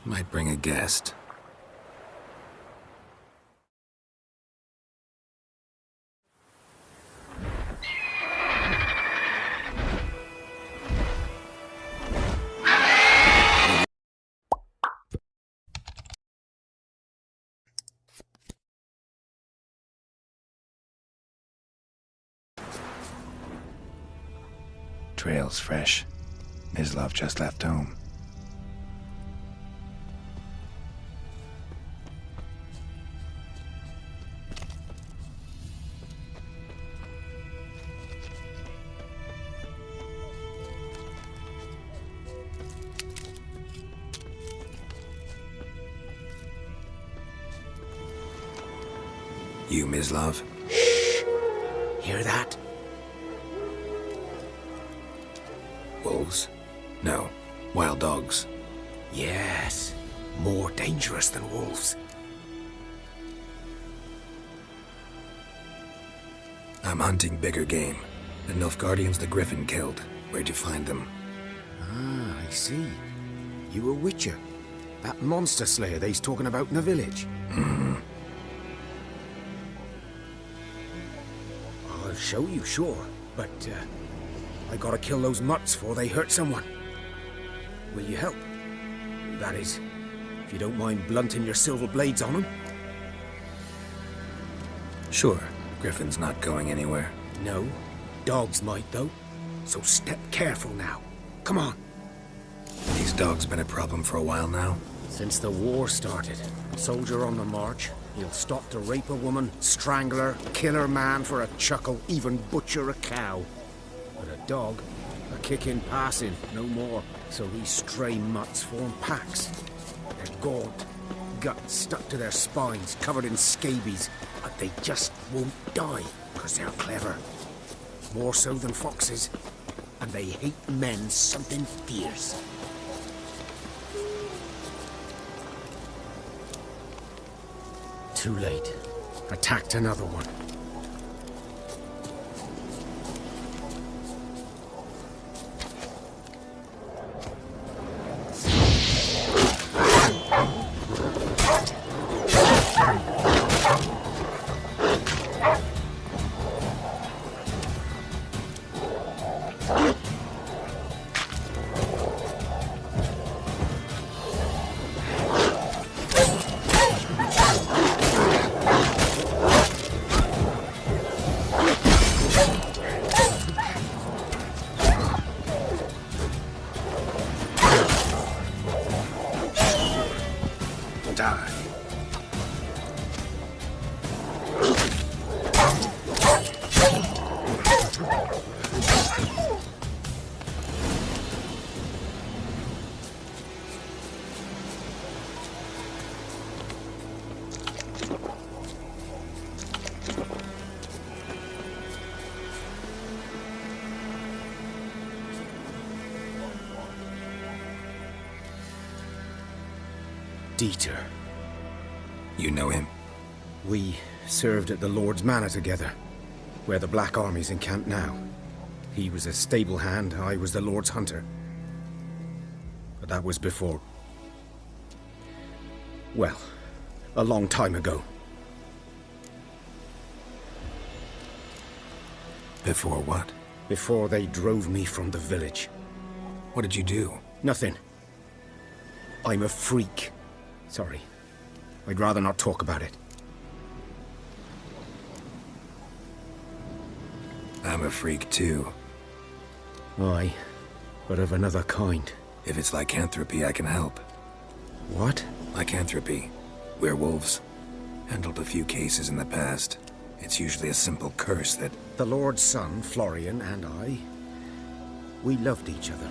Might bring a guest. Trail's fresh. Mislav just left home. You, Mislav? Shh! Hear that? Wolves? No. Wild dogs. Yes. More dangerous than wolves. I'm hunting bigger game. The Nilfgaardians the Griffin killed. Where'd you find them? Ah, I see. You a witcher. That monster slayer they's talking about in the village. I'll show you, sure. But, I gotta kill those mutts before they hurt someone. Will you help? That is, if you don't mind blunting your silver blades on them. Sure. Griffin's not going anywhere. No. Dogs might, though. So step careful now. Come on. These dogs been a problem for a while now? Since the war started. Soldier on the march. He'll stop to rape a woman, strangle her, kill her man for a chuckle, even butcher a cow. But a dog, a kick in passing, no more. So these stray mutts form packs. They're gaunt, guts stuck to their spines, covered in scabies. But they just won't die, because they're clever. More so than foxes. And they hate men something fierce. Too late. Attacked another one. Dieter. You know him? We served at the Lord's Manor together, where the Black Army's encamped now. He was a stable hand, I was the Lord's hunter. But that was before... well, a long time ago. Before what? Before they drove me from the village. What did you do? Nothing. I'm a freak. Sorry. I'd rather not talk about it. I'm a freak too. Aye, but of another kind. If it's lycanthropy, I can help. What? Lycanthropy. Werewolves. Handled a few cases in the past. It's usually a simple curse that... The Lord's son, Florian, and I... we loved each other.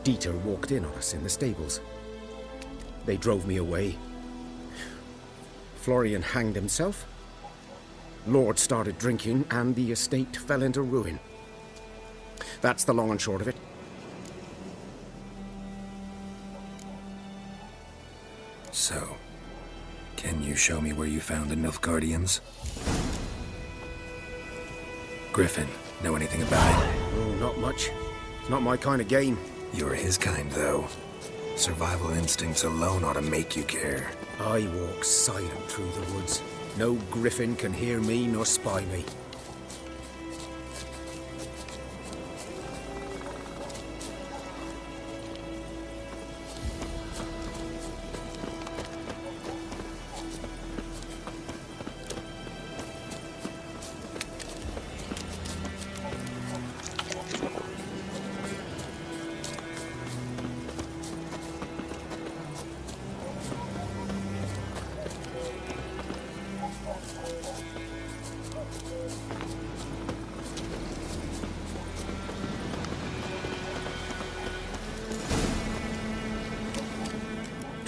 Dieter walked in on us in the stables. They drove me away. Florian hanged himself. Lord started drinking, and the estate fell into ruin. That's the long and short of it. So, can you show me where you found the Nilfgaardians? Griffin, know anything about it? Oh, not much. It's not my kind of game. You're his kind, though. Survival instincts alone ought to make you care. I walk silent through the woods. No griffin can hear me nor spy me.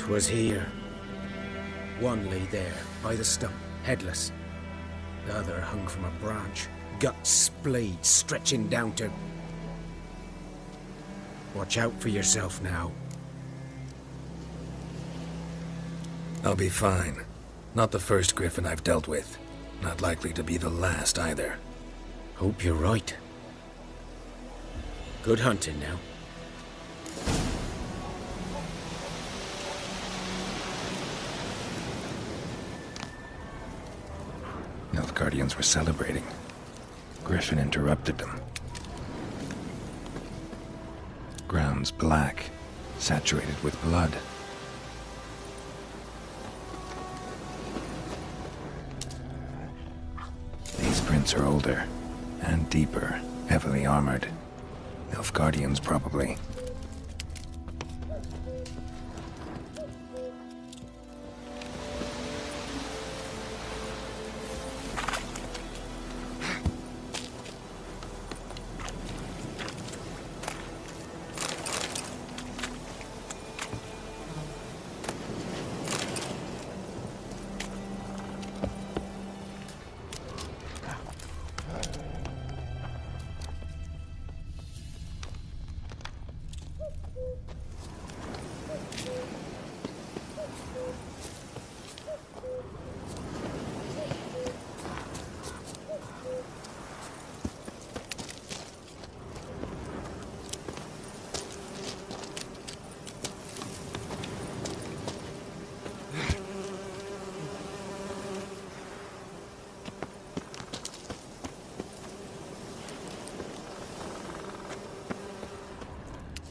Was here. One lay there, by the stump, headless. The other hung from a branch, guts splayed, stretching down to... Watch out for yourself now. I'll be fine. Not the first griffin I've dealt with. Not likely to be the last either. Hope you're right. Good hunting now. Guardians were celebrating. Griffin interrupted them. Ground's black, saturated with blood. These prints are older and deeper, heavily armored. Nilfgaardians, probably.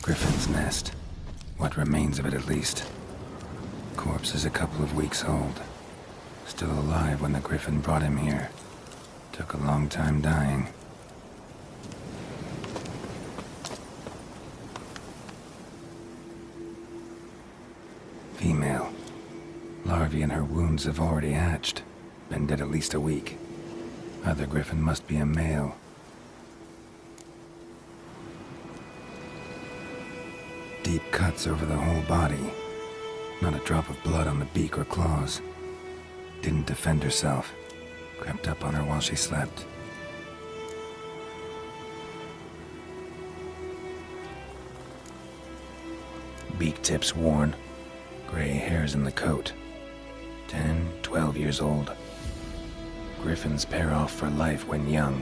Griffin's nest. What remains of it, at least. Corpse is a couple of weeks old. Still alive when the griffin brought him here. Took a long time dying. Female. Larvae in her wounds have already hatched. Been dead at least a week. Other griffin must be a male. Deep cuts over the whole body. Not a drop of blood on the beak or claws. Didn't defend herself. Crept up on her while she slept. Beak tips worn. Gray hairs in the coat. 10, 12 years old. Griffins pair off for life when young.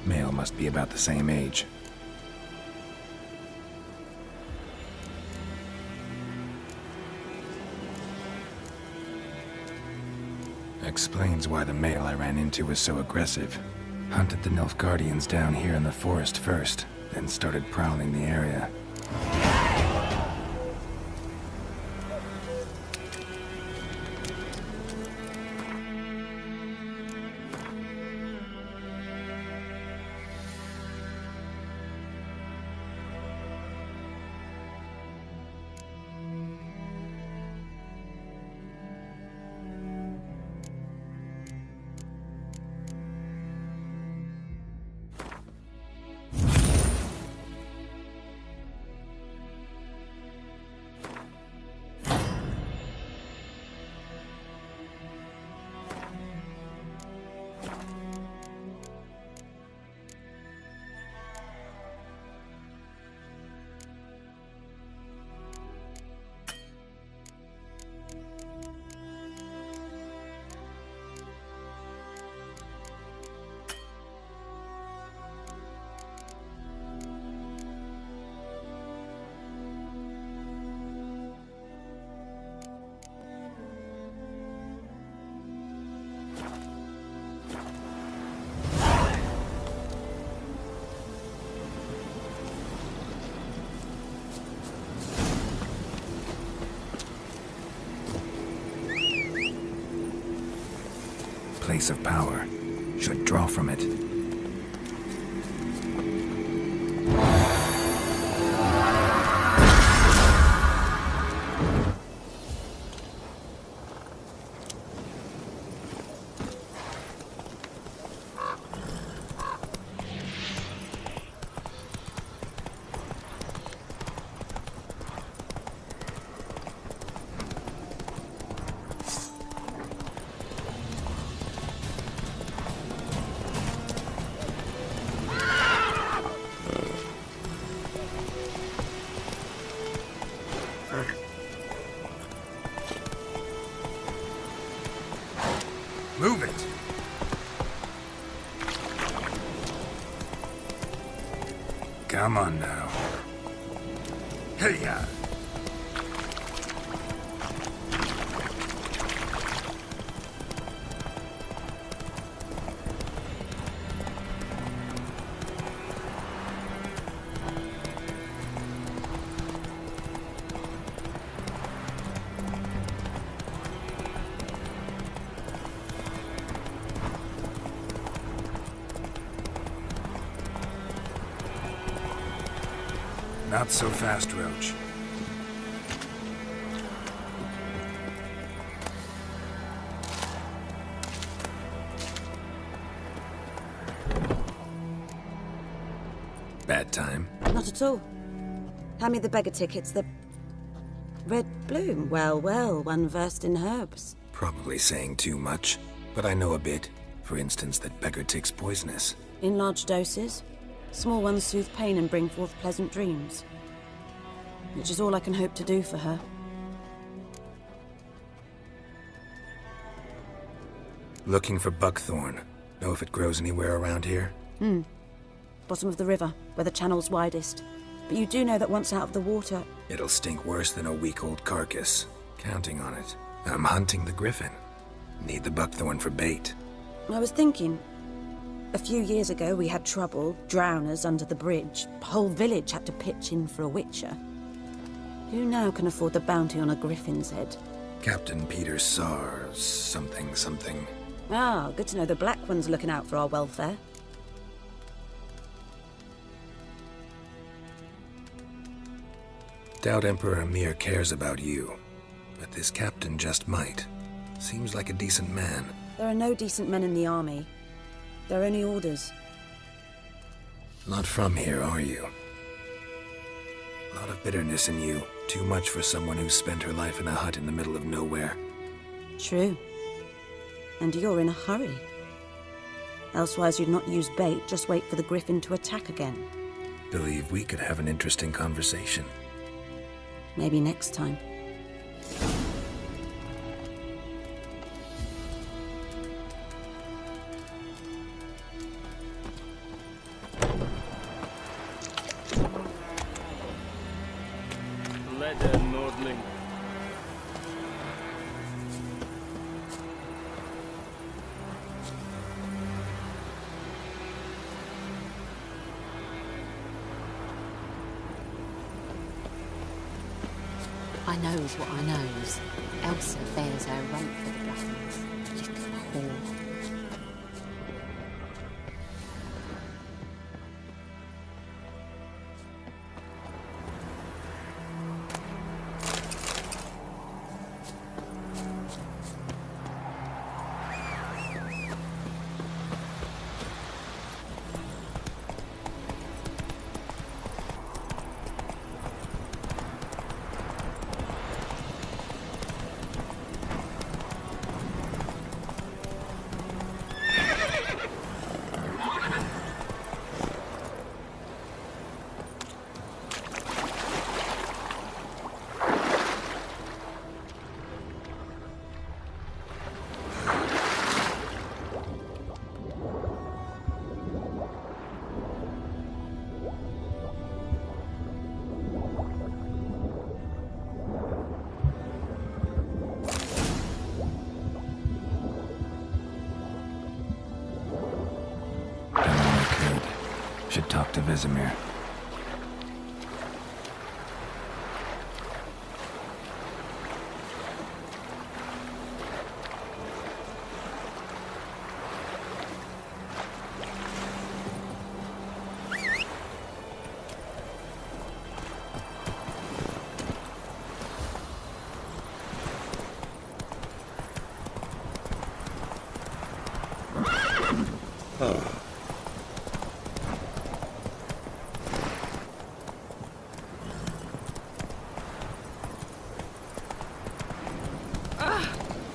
Male must be about the same age. Explains why the male I ran into was so aggressive. Hunted the Nilfgaardians down here in the forest first, then started prowling the area. place of power. Should draw from it. Move it! Come on now. Hey-ya! Not so fast, Roach. Bad time. Not at all. Hand me the beggar tickets, the red bloom. Well, well, one versed in herbs. Probably saying too much, but I know a bit. For instance, that beggar tick's poisonous. In large doses. Small ones soothe pain and bring forth pleasant dreams. Which is all I can hope to do for her. Looking for buckthorn. Know if it grows anywhere around here? Bottom of the river, where the channel's widest. But you do know that once out of the water... It'll stink worse than a week-old carcass. Counting on it. I'm hunting the griffin. Need the buckthorn for bait. I was thinking... A few years ago we had trouble, drowners under the bridge. The whole village had to pitch in for a witcher. Who now can afford the bounty on a griffin's head? Captain Peter Sars, something. Ah, good to know the Black One's looking out for our welfare. Doubt Emperor Emir cares about you. But this captain just might. Seems like a decent man. There are no decent men in the army. There are only orders. Not from here, are you? A lot of bitterness in you. Too much for someone who's spent her life in a hut in the middle of nowhere. True. And you're in a hurry. Elsewise you'd not use bait, just wait for the griffin to attack again. Believe we could have an interesting conversation. Maybe next time. I knows what I knows. Elsa bears her rump for the Blackens. Little whore. Should talk to Vesemir.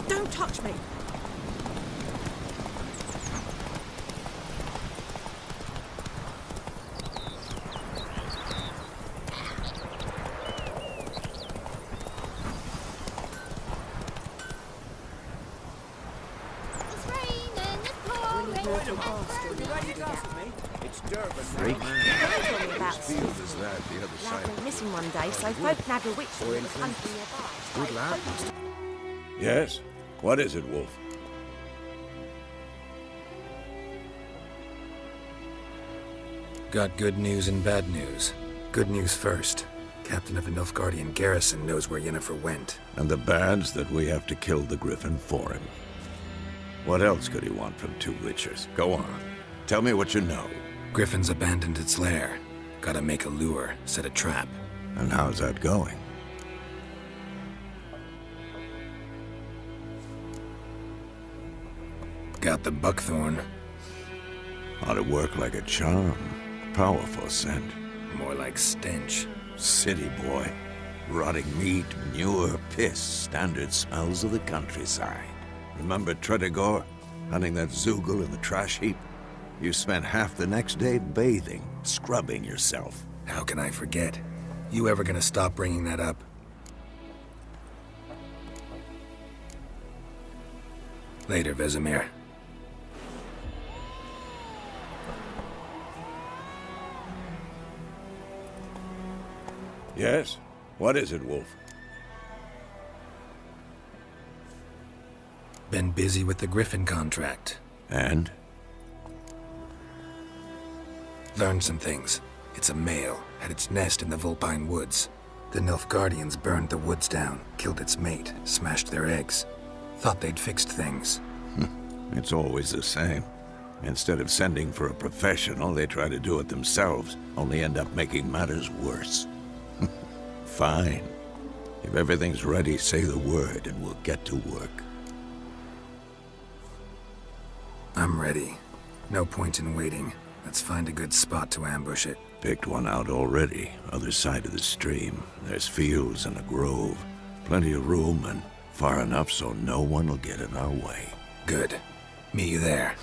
Don't touch me! Freak. Lad went missing one day, so folk nabbed a witch that was hunting nearby. Good lad. Yes? What is it, Wolf? Got good news and bad news. Good news first. Captain of the Nilfgaardian garrison knows where Yennefer went. And the bad's that we have to kill the Griffin for him. What else could he want from two witchers? Go on. Tell me what you know. Griffin's abandoned its lair. Gotta make a lure, set a trap. And how's that going? Got the buckthorn. Ought to work like a charm. Powerful scent. More like stench. City boy. Rotting meat, manure, piss. Standard smells of the countryside. Remember Tredegor? Hunting that Zoogle in the trash heap? You spent half the next day bathing, scrubbing yourself. How can I forget? You ever gonna stop bringing that up? Later, Vesemir. Yes? What is it, Wolf? Been busy with the Griffin contract. And? Learned some things. It's a male, had its nest in the Vulpine Woods. The Nilfgaardians burned the woods down, killed its mate, smashed their eggs. Thought they'd fixed things. It's always the same. Instead of sending for a professional, they try to do it themselves, only end up making matters worse. Fine. If everything's ready, say the word and we'll get to work. I'm ready. No point in waiting. Let's find a good spot to ambush it. Picked one out already, other side of the stream. There's fields and a grove. Plenty of room and far enough so no one will get in our way. Good. Meet you there.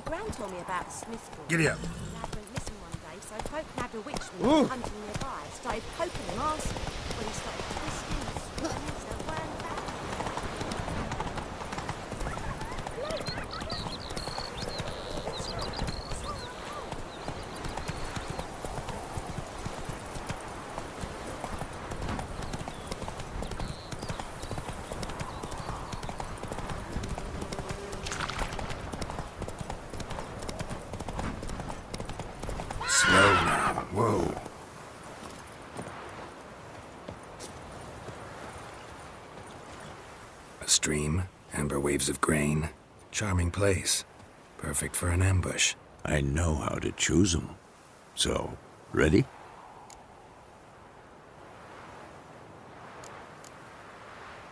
Gran told me about the Smith boy. Giddy up. The lad went missing one day, so folk nabbed a witchman who was hunting nearby. Started poking him arse when he started twisting and swinging, so it weren't bad. Slow now. Whoa. A stream, amber waves of grain. Charming place. Perfect for an ambush. I know how to choose 'em. So, ready?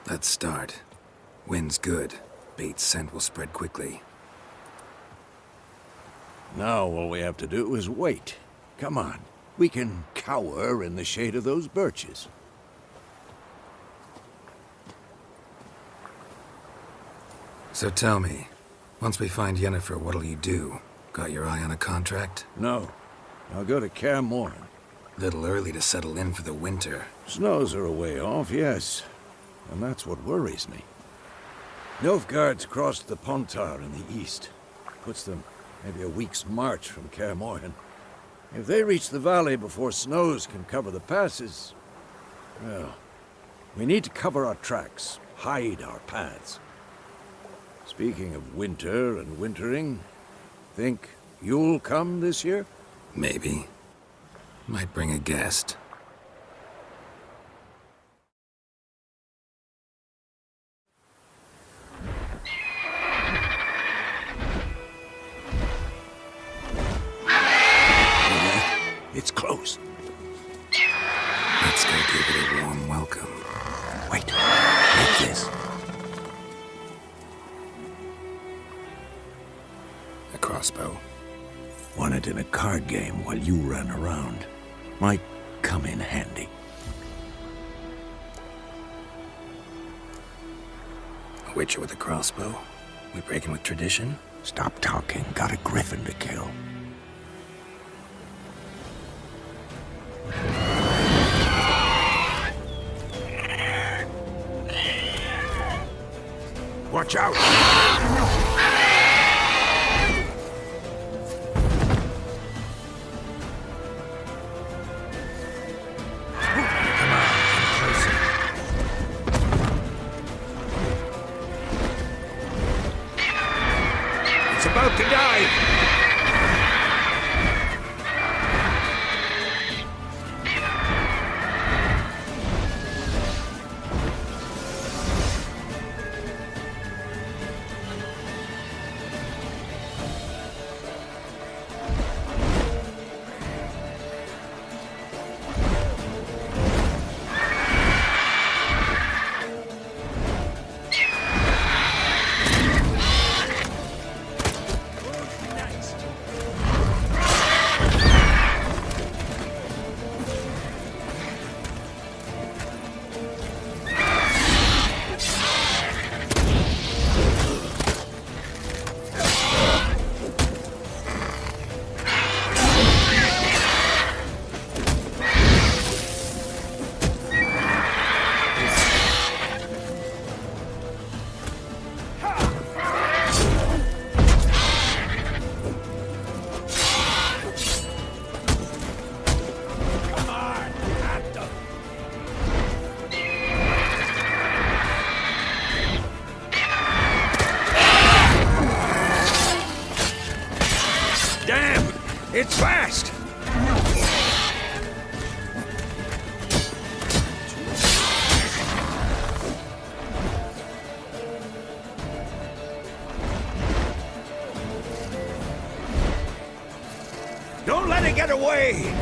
Let's start. Wind's good. Bait's scent will spread quickly. Now all we have to do is wait. Come on. We can cower in the shade of those birches. So tell me, once we find Yennefer, what'll you do? Got your eye on a contract? No. I'll go to Kaer Morhen. Little early to settle in for the winter. Snows are a way off, yes. And that's what worries me. Nilfgaard's crossed the Pontar in the east. Puts them maybe a week's march from Kaer Morhen. If they reach the valley before snows can cover the passes, well, we need to cover our tracks, hide our paths. Speaking of winter and wintering, think you'll come this year? Maybe. Might bring a guest. It's close. Let's go give it a warm welcome. Wait, like this. A crossbow. Won it in a card game while you ran around. Might come in handy. A witcher with a crossbow. We breaking with tradition? Stop talking. Got a griffin to kill. Watch out! It's about to dive! It's fast! Don't let it get away!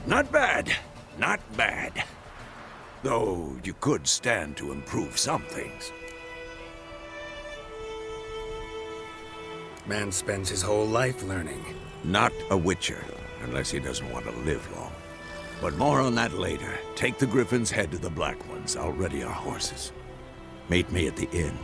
Not bad. Not bad. Though you could stand to improve some things. Man spends his whole life learning. Not a witcher, unless he doesn't want to live long. But more on that later. Take the Griffin's head to the Black Ones. I'll ready our horses. Meet me at the inn.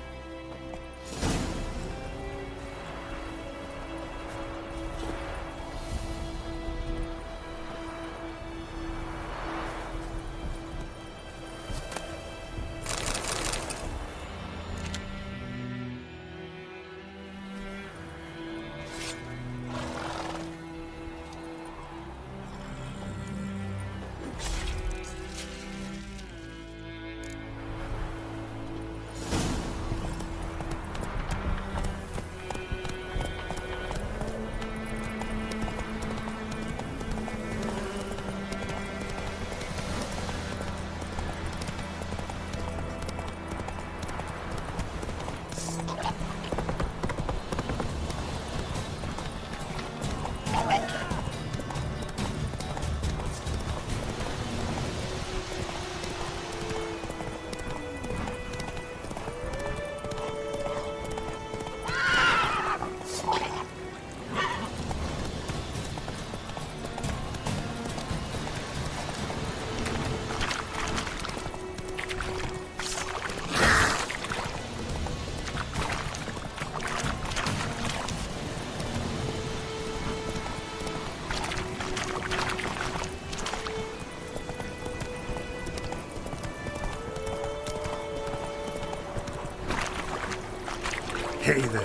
Hey there.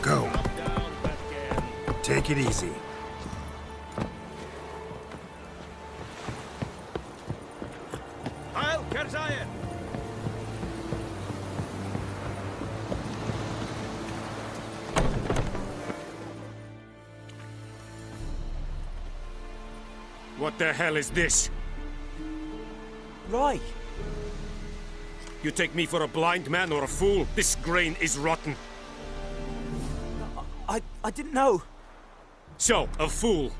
Go. Take it easy. What the hell is this? Right. You take me for a blind man or a fool? This grain is rotten. I didn't know. So, a fool.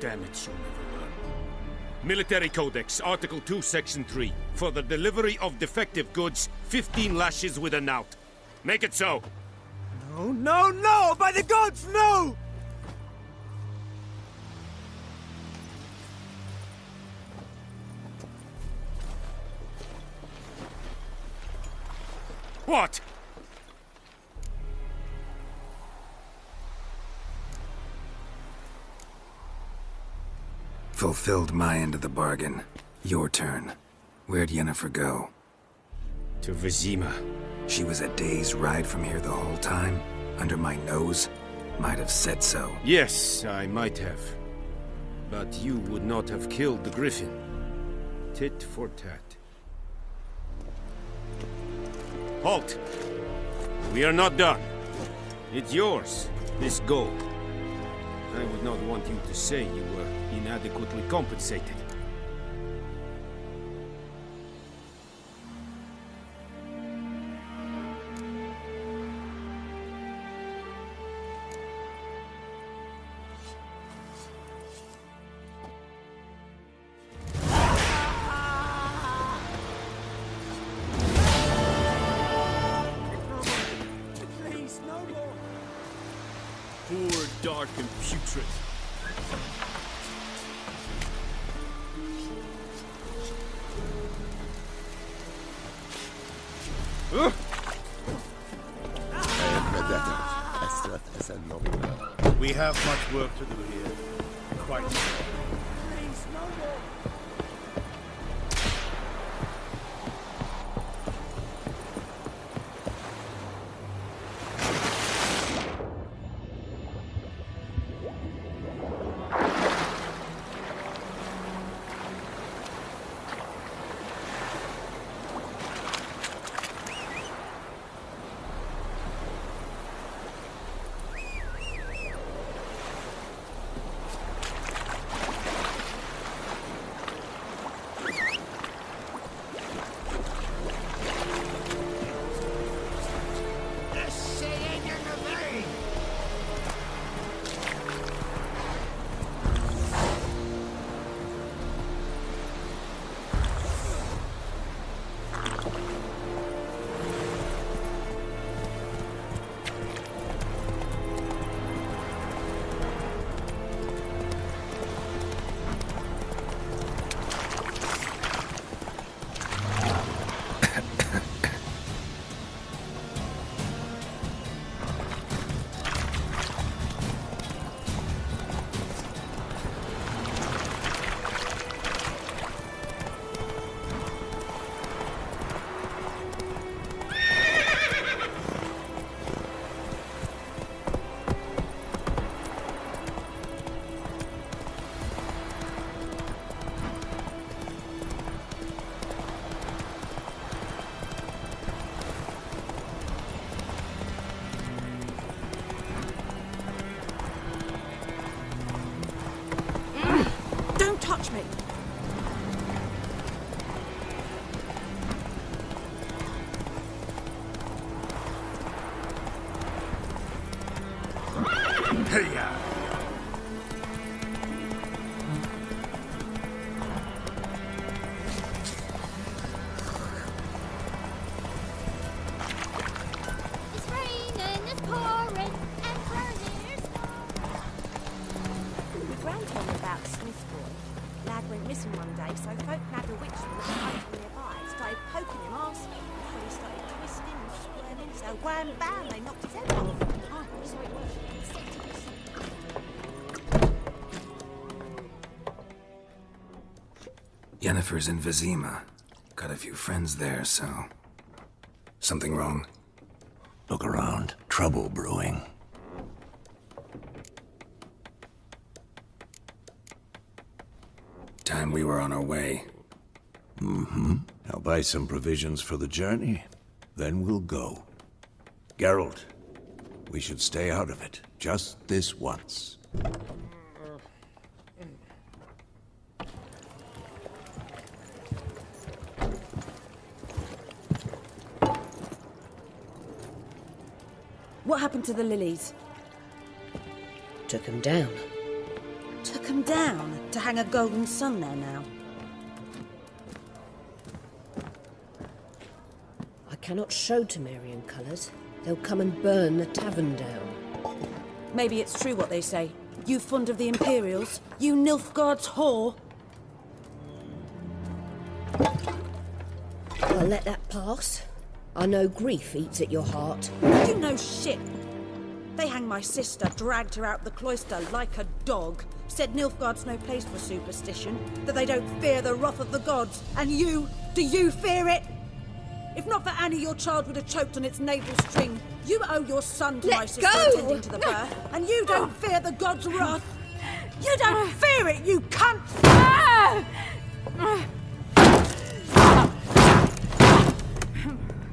Damn it, you'll never learn. Military Codex, Article 2, Section 3. For the delivery of defective goods, 15 lashes with a knout. Make it so. No! By the gods, no! What? Fulfilled my end of the bargain. Your turn. Where'd Yennefer go? To Vizima. She was a day's ride from here the whole time? Under my nose? Might have said so. Yes, I might have. But you would not have killed the Griffin. Tit for tat. Halt! We are not done. It's yours, this gold. I would not want you to say you were inadequately compensated. Please, no more. Poor, dark, and putrid. We have much work to do here. Quite so. Please, no more. Watch me. Hey-ya! It's raining, it's pouring, and here's My gran told me about Smith boy. Lad went missing one day, so folk nabbed a witch from the country nearby. Started poking him, asking. So he started twisting and squirming. So wham bam, they knocked his head off. Oh, so it was sentence. Yennefer's in Vizima. Got a few friends there, so... Something wrong? Look around. Trouble brewing. Time we were on our way. Mm-hmm. I'll buy some provisions for the journey. Then we'll go. Geralt, we should stay out of it. Just this once. What happened to the lilies? Took him down. Took 'em down to hang a golden sun there now. I cannot show Temerian colours. They'll come and burn the tavern down. Maybe it's true what they say. You fond of the Imperials? You Nilfgaard's whore? I'll let that pass. I know grief eats at your heart. You know shit. They hanged my sister, dragged her out the cloister like a dog. Said Nilfgaard's no place for superstition, that they don't fear the wrath of the gods. And you, do you fear it? If not for Annie, your child would have choked on its navel string. You owe your son to my sister attending to the birth, and you don't fear the gods' wrath. You don't fear it, you cunt!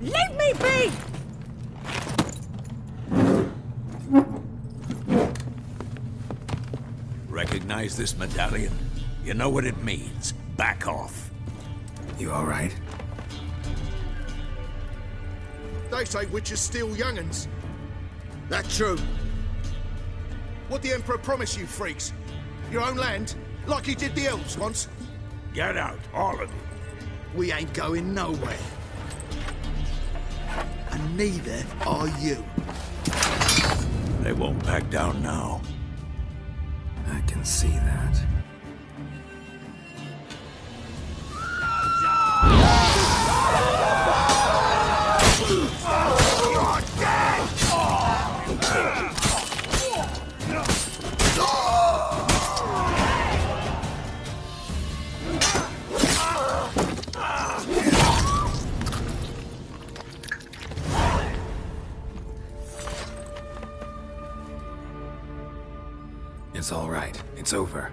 Leave me be! Recognize this medallion? You know what it means. Back off. You all right? They say witches steal young'uns. That true? What the Emperor promised you, freaks? Your own land? Like he did the elves once? Get out, all of you. We ain't going nowhere. And neither are you. They won't back down now. I can see that. It's all right. It's over.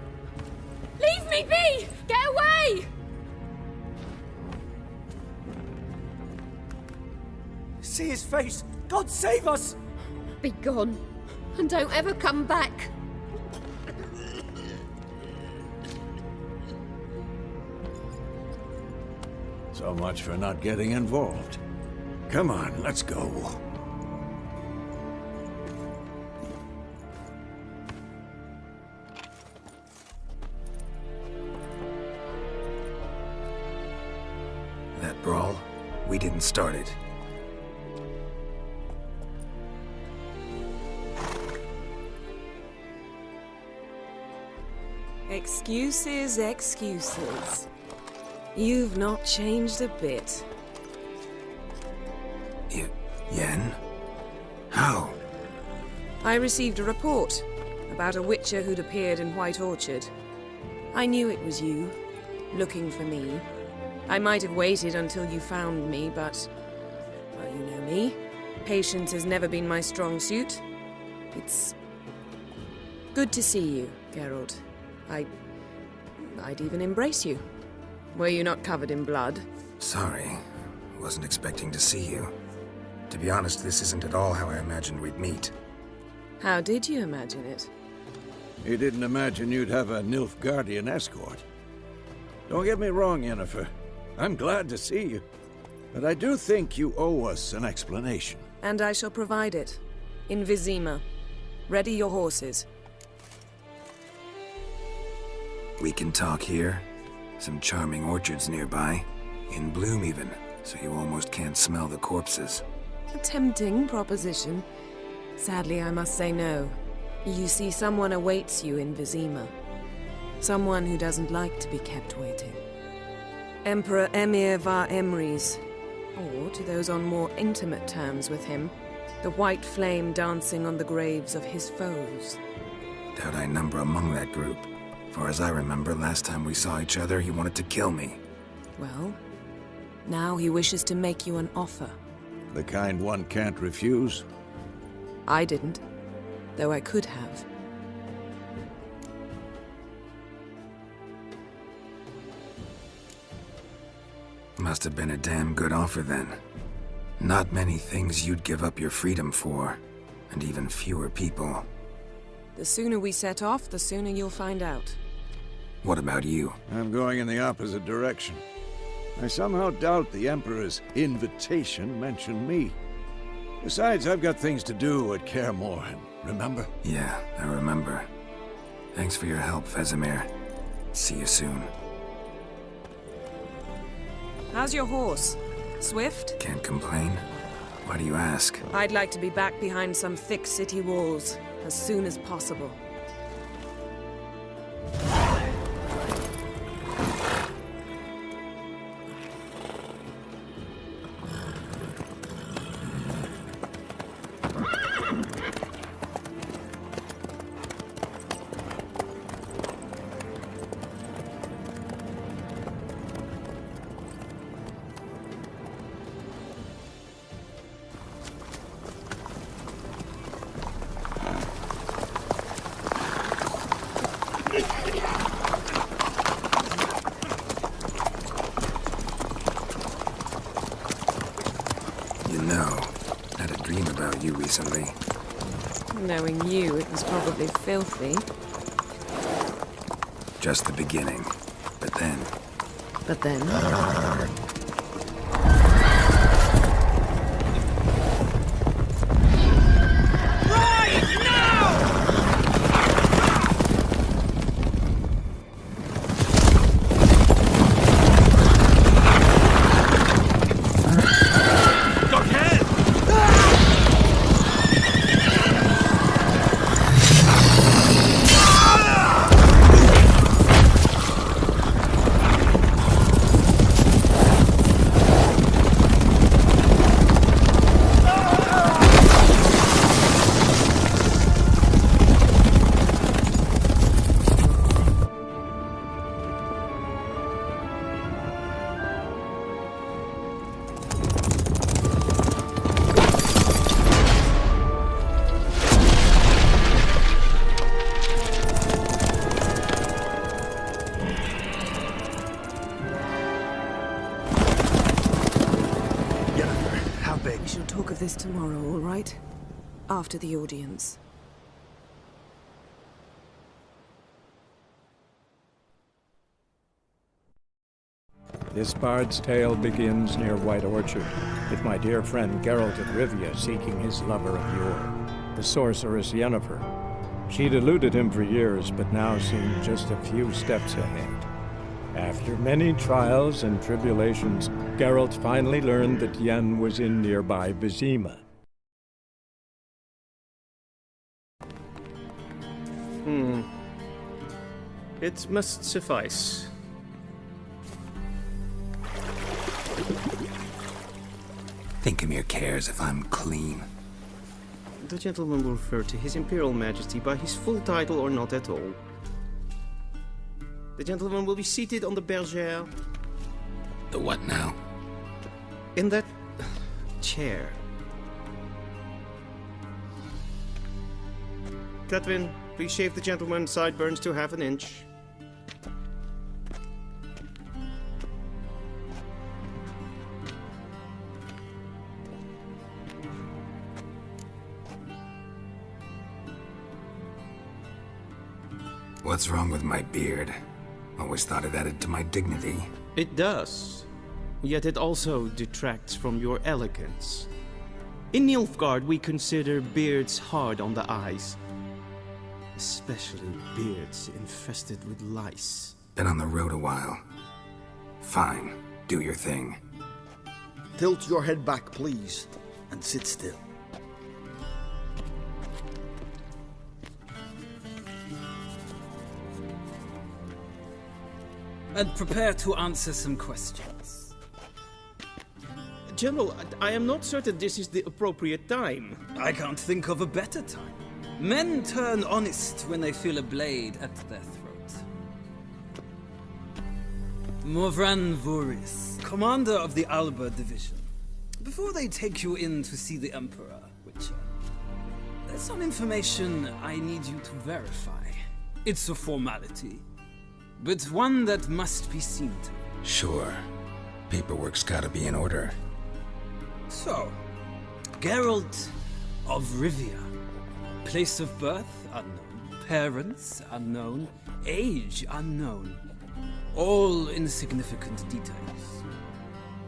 Leave me be! Get away! See his face! God save us! Be gone, and don't ever come back. So much for not getting involved. Come on, let's go. That brawl, we didn't start it. Excuses, excuses. You've not changed a bit. Yen? How? I received a report about a witcher who'd appeared in White Orchard. I knew it was you, looking for me. I might have waited until you found me, but... well, you know me. Patience has never been my strong suit. It's... good to see you, Geralt. I'd even embrace you. Were you not covered in blood? Sorry. Wasn't expecting to see you. To be honest, this isn't at all how I imagined we'd meet. How did you imagine it? You didn't imagine you'd have a Nilfgaardian escort. Don't get me wrong, Yennefer. I'm glad to see you. But I do think you owe us an explanation. And I shall provide it. In Vizima. Ready your horses. We can talk here. Some charming orchards nearby. In bloom even, so you almost can't smell the corpses. A tempting proposition. Sadly, I must say no. You see, someone awaits you in Vizima. Someone who doesn't like to be kept waiting. Emperor Emir var Emrys. Or, to those on more intimate terms with him, the white flame dancing on the graves of his foes. Doubt I number among that group. Far as I remember, last time we saw each other, he wanted to kill me. Well, now he wishes to make you an offer. The kind one can't refuse? I didn't, though I could have. Must have been a damn good offer then. Not many things you'd give up your freedom for, and even fewer people. The sooner we set off, the sooner you'll find out. What about you? I'm going in the opposite direction. I somehow doubt the Emperor's invitation mentioned me. Besides, I've got things to do at Kaer Morhen, remember? Yeah, I remember. Thanks for your help, Vesemir. See you soon. How's your horse? Swift? Can't complain. Why do you ask? I'd like to be back behind some thick city walls as soon as possible. Recently. Knowing you, it was probably filthy. Just the beginning. But then... But then? This tomorrow, all right? After the audience. This bard's tale begins near White Orchard, with my dear friend Geralt of Rivia seeking his lover of yore, the sorceress Yennefer. She'd eluded him for years, but now seemed just a few steps ahead. After many trials and tribulations, Geralt finally learned that Yen was in nearby Vizima. It must suffice. Think cares if I'm clean. The gentleman will refer to His Imperial Majesty by his full title or not at all. The gentleman will be seated on the bergère. The what now? In that chair. Catwin, please shave the gentleman's sideburns to half an inch. What's wrong with my beard? Always thought it added to my dignity. It does. Yet it also detracts from your elegance. In Nilfgaard, we consider beards hard on the eyes. Especially beards infested with lice. Been on the road a while. Fine, do your thing. Tilt your head back, please, and sit still. And prepare to answer some questions. General, I am not certain this is the appropriate time. I can't think of a better time. Men turn honest when they feel a blade at their throat. Morvran Voris, commander of the Alba Division. Before they take you in to see the Emperor, Witcher, there's some information I need you to verify. It's a formality, but one that must be seen to. Sure. Paperwork's gotta be in order. So, Geralt of Rivia. Place of birth unknown. Parents unknown. Age unknown. All insignificant details.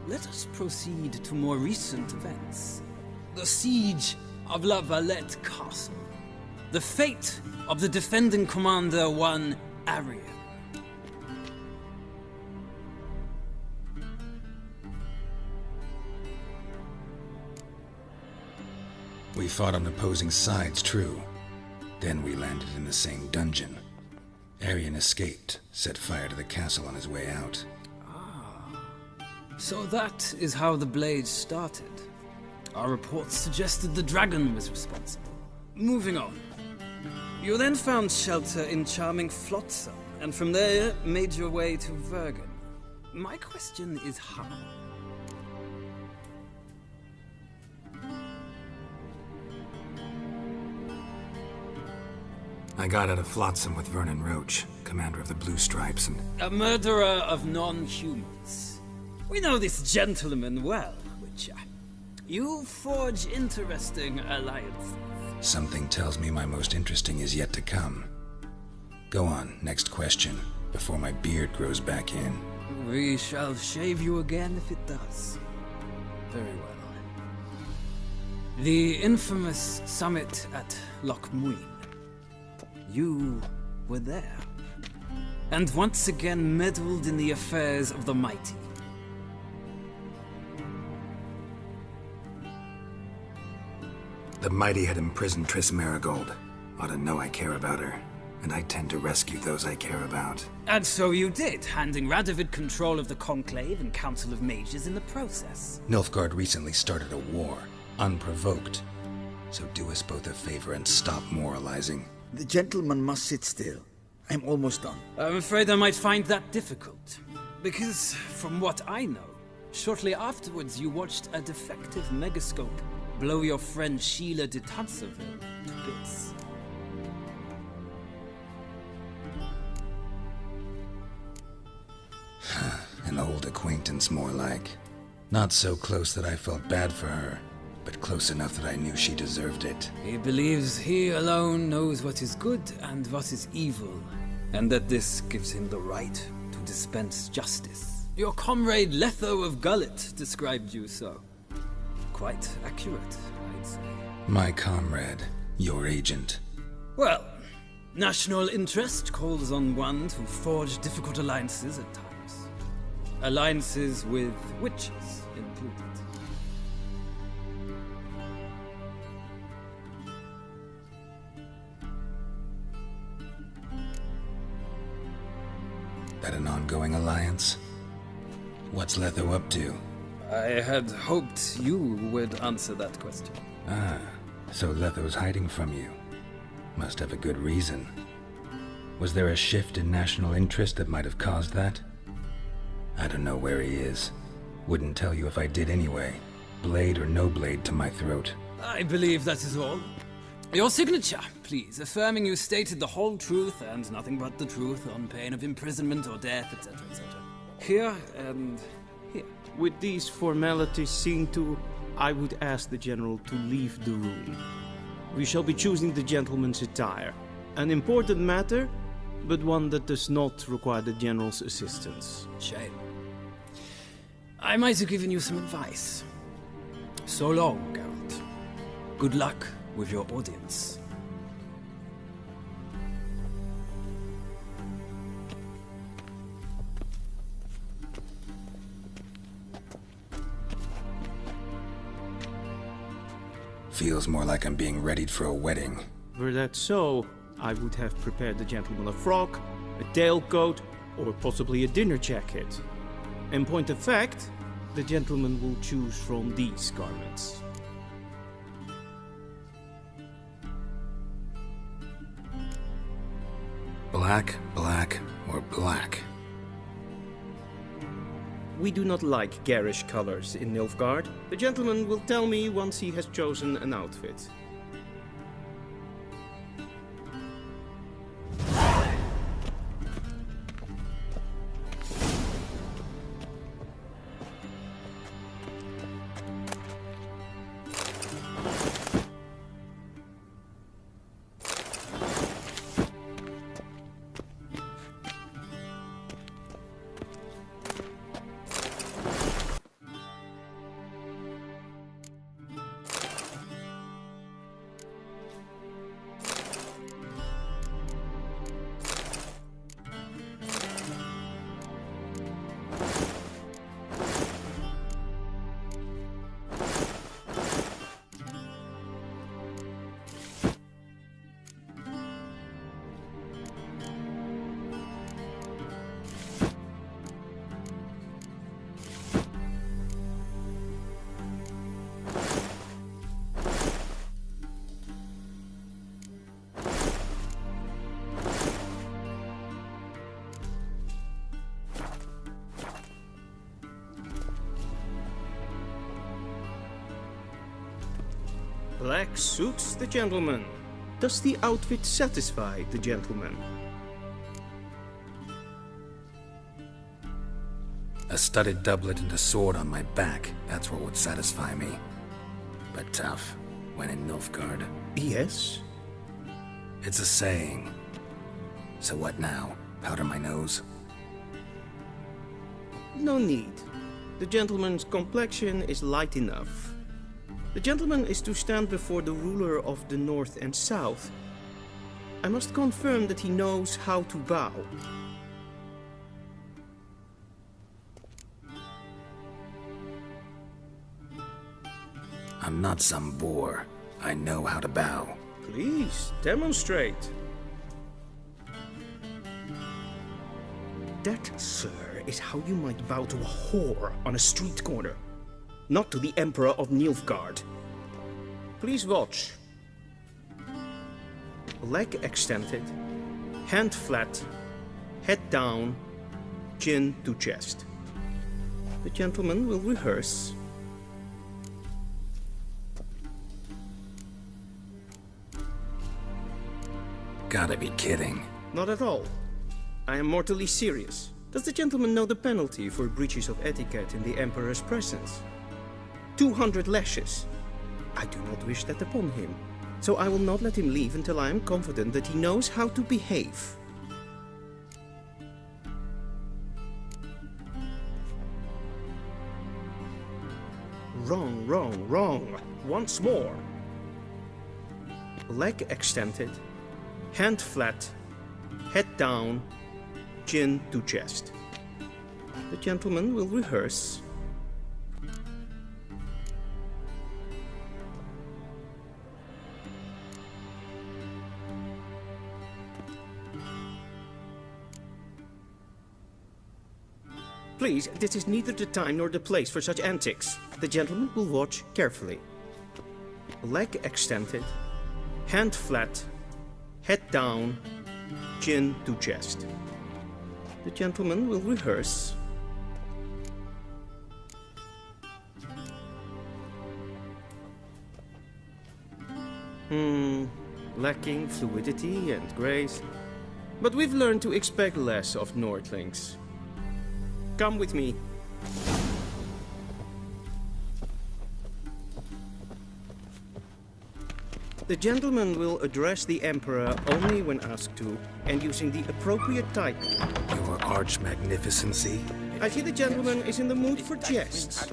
Let us proceed to more recent events. The siege of La Valette Castle. The fate of the defending commander, one Arian. We fought on opposing sides, true. Then we landed in the same dungeon. Arian escaped, set fire to the castle on his way out. So that is how the blade started. Our reports suggested the dragon was responsible. Moving on. You then found shelter in charming Flotsam, and from there made your way to Vergen. My question is how? I got out of Flotsam with Vernon Roach, commander of the Blue Stripes, and... A murderer of non-humans. We know this gentleman well, Witcher. You forge interesting alliances. Something tells me my most interesting is yet to come. Go on, next question, before my beard grows back in. We shall shave you again if it does. Very well. The infamous summit at Loch Muin. You were there, and once again meddled in the affairs of the mighty. The mighty had imprisoned Triss Marigold. Ought to know I care about her, and I tend to rescue those I care about. And so you did, handing Radovid control of the Conclave and Council of Mages in the process. Nilfgaard recently started a war, unprovoked. So do us both a favor and stop moralizing. The gentleman must sit still. I'm almost done. I'm afraid I might find that difficult. Because, from what I know, shortly afterwards you watched a defective megascope blow your friend Sheila de Tanserville to bits. An old acquaintance, more like. Not so close that I felt bad for her, but close enough that I knew she deserved it. He believes he alone knows what is good and what is evil, and that this gives him the right to dispense justice. Your comrade Letho of Gullet described you so. Quite accurate, I'd say. My comrade, your agent. Well, national interest calls on one to forge difficult alliances at times. Alliances with witches included. That an ongoing alliance? What's Letho up to? I had hoped you would answer that question. Ah, so Letho's hiding from you. Must have a good reason. Was there a shift in national interest that might have caused that? I don't know where he is. Wouldn't tell you if I did anyway. Blade or no blade to my throat. I believe that is all. Your signature, please, affirming you stated the whole truth and nothing but the truth on pain of imprisonment or death, etc., etc. Here and here. With these formalities seen to, I would ask the General to leave the room. We shall be choosing the gentleman's attire. An important matter, but one that does not require the General's assistance. Shame. I might have given you some advice. So long, Geralt. Good luck with your audience. Feels more like I'm being readied for a wedding. Were that so, I would have prepared the gentleman a frock, a tailcoat, or possibly a dinner jacket. In point of fact, the gentleman will choose from these garments. Black, black, or black? We do not like garish colors in Nilfgaard. The gentleman will tell me once he has chosen an outfit. Black suits the gentleman. Does the outfit satisfy the gentleman? A studded doublet and a sword on my back, that's what would satisfy me. But tough, when in Nilfgaard. Yes? It's a saying. So what now? Powder my nose? No need. The gentleman's complexion is light enough. The gentleman is to stand before the ruler of the North and South. I must confirm that he knows how to bow. I'm not some boor. I know how to bow. Please, demonstrate. That, sir, is how you might bow to a whore on a street corner. Not to the Emperor of Nilfgaard. Please watch. Leg extended, hand flat, head down, chin to chest. The gentleman will rehearse. Gotta be kidding. Not at all. I am mortally serious. Does the gentleman know the penalty for breaches of etiquette in the Emperor's presence? 200 lashes. I do not wish that upon him, so I will not let him leave until I am confident that he knows how to behave. Wrong, wrong, wrong. Once more. Leg extended, hand flat, head down, chin to chest. The gentleman will rehearse. Please, this is neither the time nor the place for such antics. The gentleman will watch carefully. Leg extended, hand flat, head down, chin to chest. The gentleman will rehearse. Lacking fluidity and grace. But we've learned to expect less of Nordlings. Come with me. The gentleman will address the Emperor only when asked to, and using the appropriate title. Your Arch-Magnificency? I see the gentleman is in the mood for jests.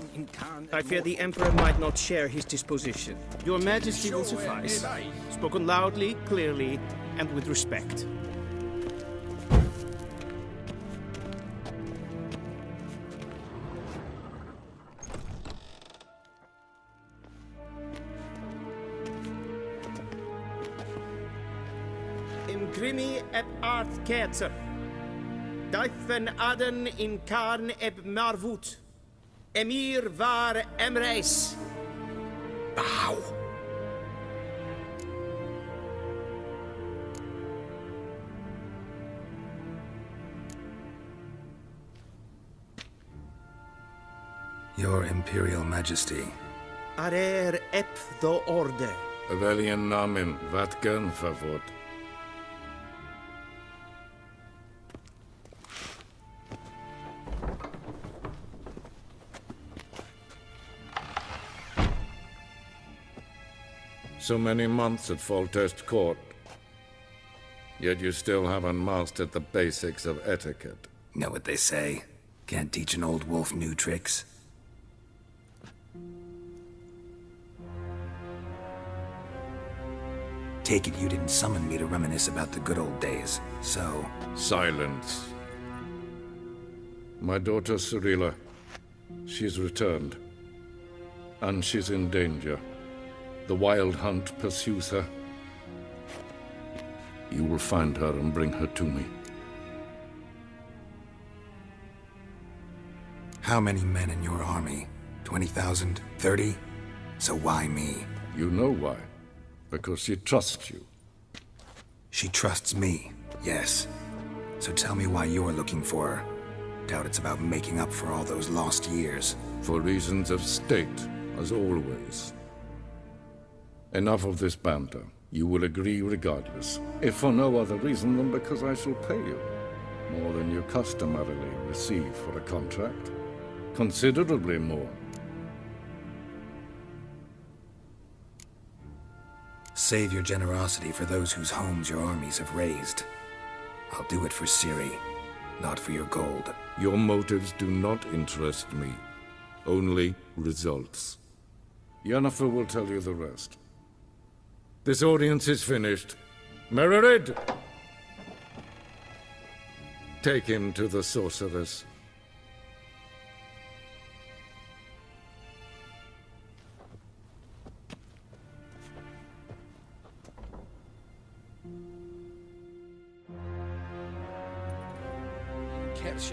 I fear the Emperor might not share his disposition. Your Majesty will suffice. Spoken loudly, clearly, and with respect. Imgrimi eb art ketzer. Daifen aden in karn eb marvut. Emir var emreis. Bow. Your Imperial Majesty. Arer ep the orde. Veljen namen, vatgen favot. So many months at Foltest Court, yet you still haven't mastered the basics of etiquette. Know what they say? Can't teach an old wolf new tricks. Take it you didn't summon me to reminisce about the good old days, so... Silence. My daughter Cirilla, she's returned. And she's in danger. The Wild Hunt pursues her. You will find her and bring her to me. How many men in your army? 20,000? 30? So why me? You know why. Because she trusts you. She trusts me, yes. So tell me why you're looking for her. Doubt it's about making up for all those lost years. For reasons of state, as always. Enough of this banter. You will agree regardless, if for no other reason than because I shall pay you more than you customarily receive for a contract. Considerably more. Save your generosity for those whose homes your armies have razed. I'll do it for Ciri, not for your gold. Your motives do not interest me. Only results. Yennefer will tell you the rest. This audience is finished. Mererid! Take him to the sorceress.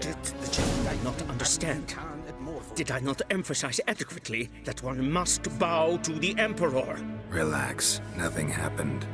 Did the gentleman not understand? Did I not emphasize adequately that one must bow to the Emperor? Relax. Nothing happened.